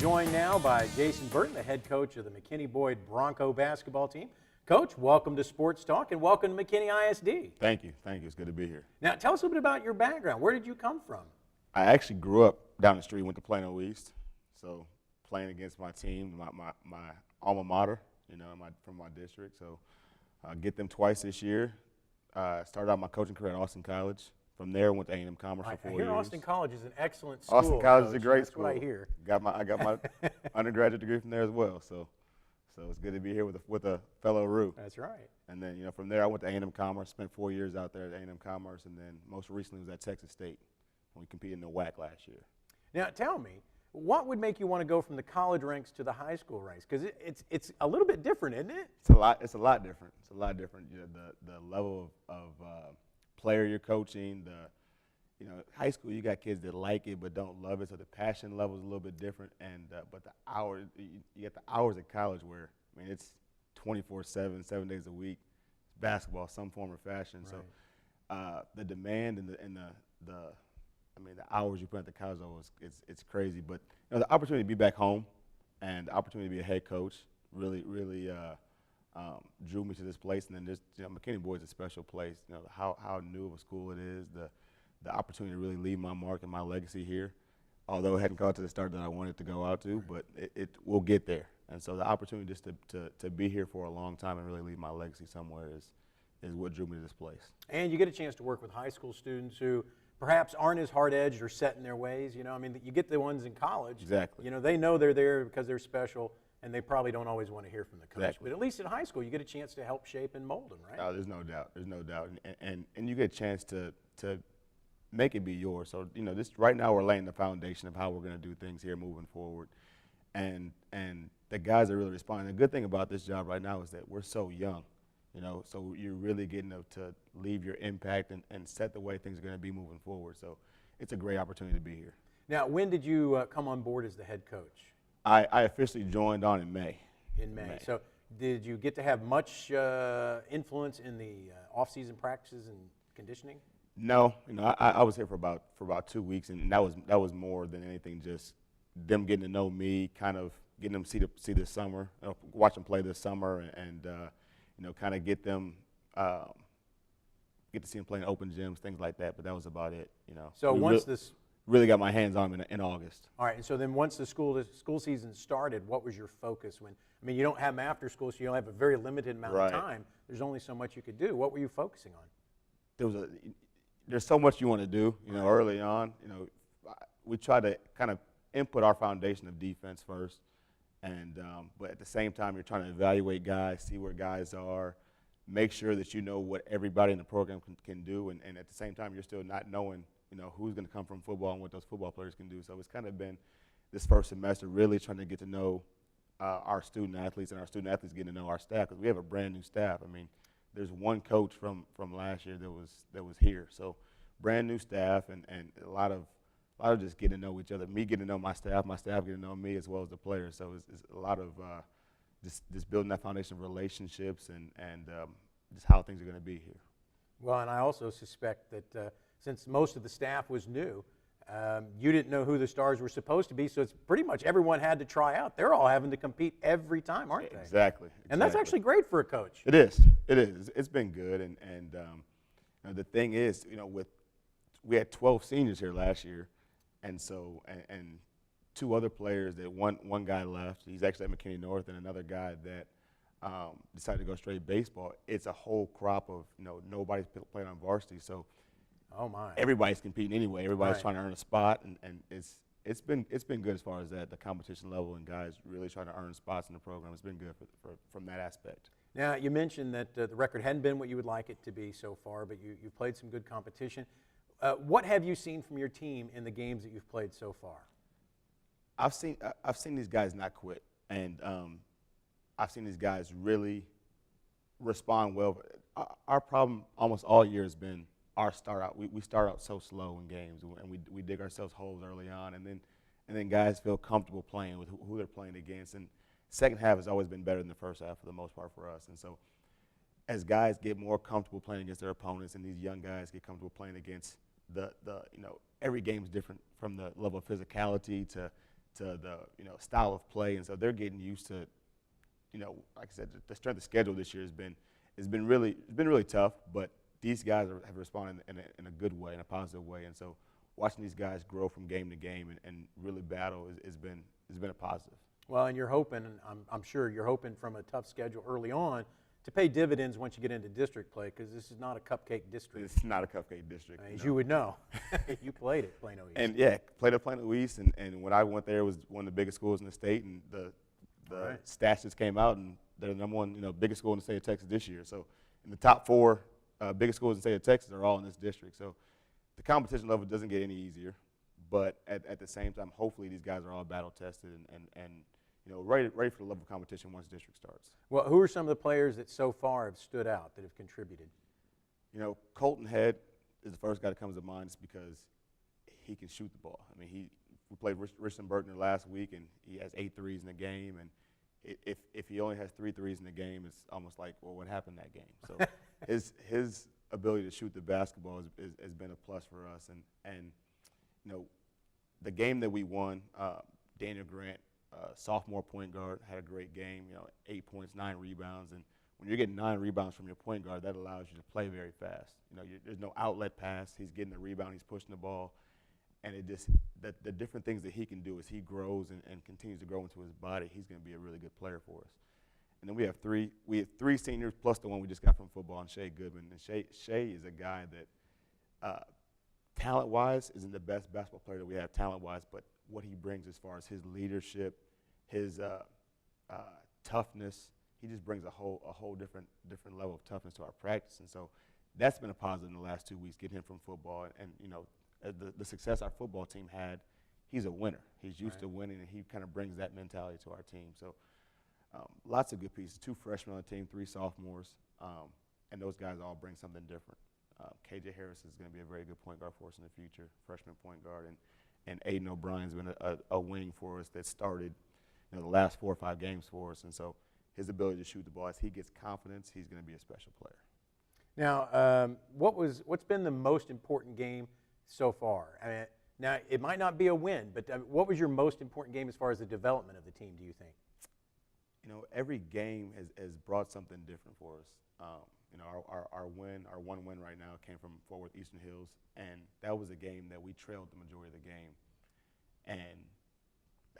joined now by Jason Burton, the head coach of the McKinney Boyd Bronco basketball team. Coach, welcome to Sports Talk and welcome to McKinney ISD. Thank you. Thank you. It's good to be here. Now, tell us a little bit about your background. Where did you come from? I actually grew up down the street, went to Plano East. So playing against my team, my alma mater, from my district. So get them twice this year. Started out my coaching career at Austin College. From there, went to A&M Commerce for 4 years. I hear Austin College is an excellent school. Austin College is a great That's school. what I hear. I got my undergraduate degree from there as well. So it's good to be here with a fellow Roo. That's right. And then from there I went to A&M Commerce, spent 4 years out there at A&M Commerce, and then most recently was at Texas State when we competed in the WAC last year. Now tell me, what would make you want to go from the college ranks to the high school ranks? Because it's a little bit different, isn't it? It's a lot different. It's a lot different. The level of player you're coaching, high school, you got kids that like it but don't love it, so the passion level is a little bit different. And but the hours, you get the hours at college where it's 24/7, 7 days a week, basketball, some form or fashion. Right. So the demand and the hours you put at the college level it's crazy. But the opportunity to be back home and the opportunity to be a head coach really drew me to this place. And then just McKinney Boyd is a special place. How new of a school it is. The opportunity to really leave my mark and my legacy here, although it hadn't gone to the start that I wanted to go out to, but it will get there. And so the opportunity just to be here for a long time and really leave my legacy somewhere is what drew me to this place. And you get a chance to work with high school students who perhaps aren't as hard-edged or set in their ways. You get the ones in college. Exactly. They know they're there because they're special, and they probably don't always want to hear from the coach. Exactly. But at least in high school, you get a chance to help shape and mold them, right? Oh, there's no doubt. There's no doubt. And you get a chance to make it be yours. So, this right now we're laying the foundation of how we're going to do things here moving forward. And the guys are really responding. The good thing about this job right now is that we're so young, so you're really getting to leave your impact and set the way things are going to be moving forward. So it's a great opportunity to be here. Now, when did you come on board as the head coach? I officially joined on in May. In May. So did you get to have much influence in the off-season practices and conditioning? No, I was here for about 2 weeks, and that was more than anything just them getting to know me, kind of getting them see this summer, watch them play this summer, and kind of get them get to see them play in open gyms, things like that. But that was about it, So once this really got my hands on them in August. All right, and so then once the school season started, what was your focus? You don't have them after school, so you don't have a very limited amount of time. There's only so much you could do. What were you focusing on? There's so much you want to do, early on. We try to kind of input our foundation of defense first, and but at the same time, you're trying to evaluate guys, see where guys are, make sure that you know what everybody in the program can do, and at the same time, you're still not knowing, who's going to come from football and what those football players can do. So it's kind of been this first semester really trying to get to know our student athletes, and our student athletes getting to know our staff, because we have a brand new staff. There's one coach from last year that was here, so brand new staff, and a lot of just getting to know each other. Me getting to know my staff getting to know me, as well as the players. So it's a lot of just building that foundation of relationships and just how things are going to be here. Well, and I also suspect that since most of the staff was new, you didn't know who the stars were supposed to be, so it's pretty much everyone had to try out. They're all having to compete every time, aren't they? Exactly. And that's actually great for a coach. It is. It's been good, and the thing is, we had 12 seniors here last year, and so and 2 other players that one guy left. He's actually at McKinney North, and another guy that decided to go straight baseball. It's a whole crop of nobody's playing on varsity, so. Oh my! Everybody's competing anyway. Everybody's trying to earn a spot, and it's been good as far as that, the competition level, and guys really trying to earn spots in the program. It's been good from that aspect. Now, you mentioned that the record hadn't been what you would like it to be so far, but you played some good competition. What have you seen from your team in the games that you've played so far? I've seen these guys not quit, and I've seen these guys really respond well. Our problem almost all year has been our start out. We start out so slow in games, and we dig ourselves holes early on, and then guys feel comfortable playing with who they're playing against. And second half has always been better than the first half for the most part for us. And so as guys get more comfortable playing against their opponents, and these young guys get comfortable playing against every game is different, from the level of physicality to to the style of play, and so they're getting used to, like I said, the strength of schedule this year has been really tough. But these guys have responded in a good way, in a positive way, and so watching these guys grow from game to game and really battle has been a positive. Well, and you're hoping, I'm sure you're hoping from a tough schedule early on to pay dividends once you get into district play, because this is not a cupcake district. It's not a cupcake district. As you would know. You played at Plano East. And, yeah, played at Plano East, and when I went there, it was one of the biggest schools in the state, and the Right. stats just came out, and they're the number one, biggest school in the state of Texas this year. So in the top 4 biggest schools in the state of Texas are all in this district. So the competition level doesn't get any easier, but at the same time, hopefully these guys are all battle-tested and ready for the level of competition once district starts. Well, who are some of the players that so far have stood out, that have contributed? Colton Head is the first guy that comes to mind just because he can shoot the ball. I mean, we played Richardson Burton last week, and he has 8 threes in the game. And if he only has 3 threes in the game, it's almost like, well, what happened in that game? So his ability to shoot the basketball has been a plus for us. And the game that we won, Daniel Grant, sophomore point guard, had a great game. 8 points, 9 rebounds, and when you're getting 9 rebounds from your point guard, that allows you to play very fast. There's no outlet pass. He's getting the rebound. He's pushing the ball. And the different things that he can do as he grows and continues to grow into his body, he's going to be a really good player for us. And then we have 3 seniors plus the one we just got from football, and Shea Goodman. And Shea is a guy that talent-wise isn't the best basketball player that we have talent-wise, but what he brings as far as his leadership, his toughness, he just brings a whole different level of toughness to our practice. And so that's been a positive in the last 2 weeks, getting him from football. And the success our football team had, he's a winner. He's used to winning, and he kind of brings that mentality to our team. So lots of good pieces. 2 freshmen on the team, 3 sophomores, and those guys all bring something different. KJ Harris is going to be a very good point guard for us in the future, freshman point guard, and Aiden O'Brien's been a wing for us that started the last 4 or 5 games for us. And so his ability to shoot the ball, as he gets confidence, he's going to be a special player. Now, what's been the most important game so far? I mean, now, it might not be a win, but what was your most important game as far as the development of the team, do you think? Every game has brought something different for us. Our one win right now came from Fort Worth Eastern Hills, and that was a game that we trailed the majority of the game, and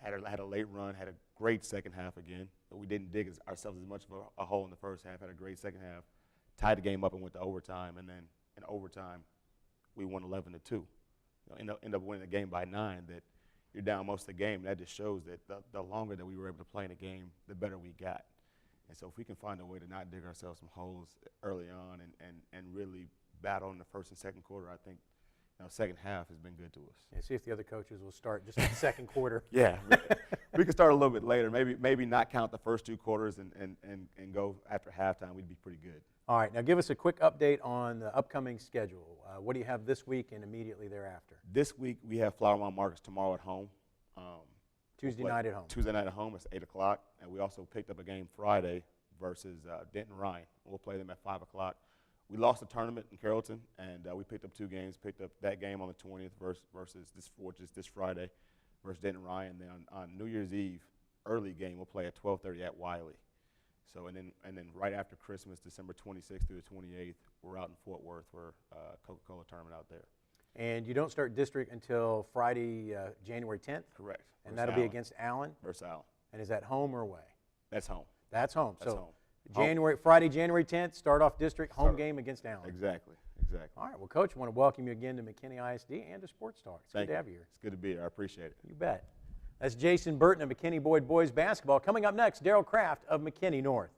had a late run, had a great second half again, but we didn't dig ourselves as much of a hole in the first half. Had a great second half, tied the game up and went to overtime, and then in overtime we won 11-2. End up winning the game by 9. That you're down most of the game. That just shows that the longer that we were able to play in a game, the better we got. And so if we can find a way to not dig ourselves some holes early on and really battle in the first and second quarter, I think second half has been good to us. Yeah, see if the other coaches will start just in the second quarter. Yeah, we could start a little bit later. Maybe not count the first 2 quarters and go after halftime. We'd be pretty good. All right, now give us a quick update on the upcoming schedule. What do you have this week and immediately thereafter? This week we have Flower Mound Markets tomorrow at home. Tuesday night at home. Tuesday night at home. It's 8 o'clock. And we also picked up a game Friday versus Denton Ryan. We'll play them at 5 o'clock. We lost the tournament in Carrollton, and we picked up 2 games. Picked up that game on the 20th versus this Friday versus Denton Ryan. Then on New Year's Eve, early game, we'll play at 12:30 at Wiley. So and then right after Christmas, December 26th through the 28th, we're out in Fort Worth for Coca-Cola tournament out there. And you don't start district until Friday, January 10th? Correct. And that'll be against Allen? Versus Allen. And is that home or away? That's home. That's home. That's so home. Friday, January 10th, start off district, home game against Allen. Exactly. All right. Well, Coach, I want to welcome you again to McKinney ISD and to Sports Talk. It's good to have you here. It's good to be here. I appreciate it. You bet. That's Jason Burton of McKinney Boyd Boys Basketball. Coming up next, Darryl Kraft of McKinney North.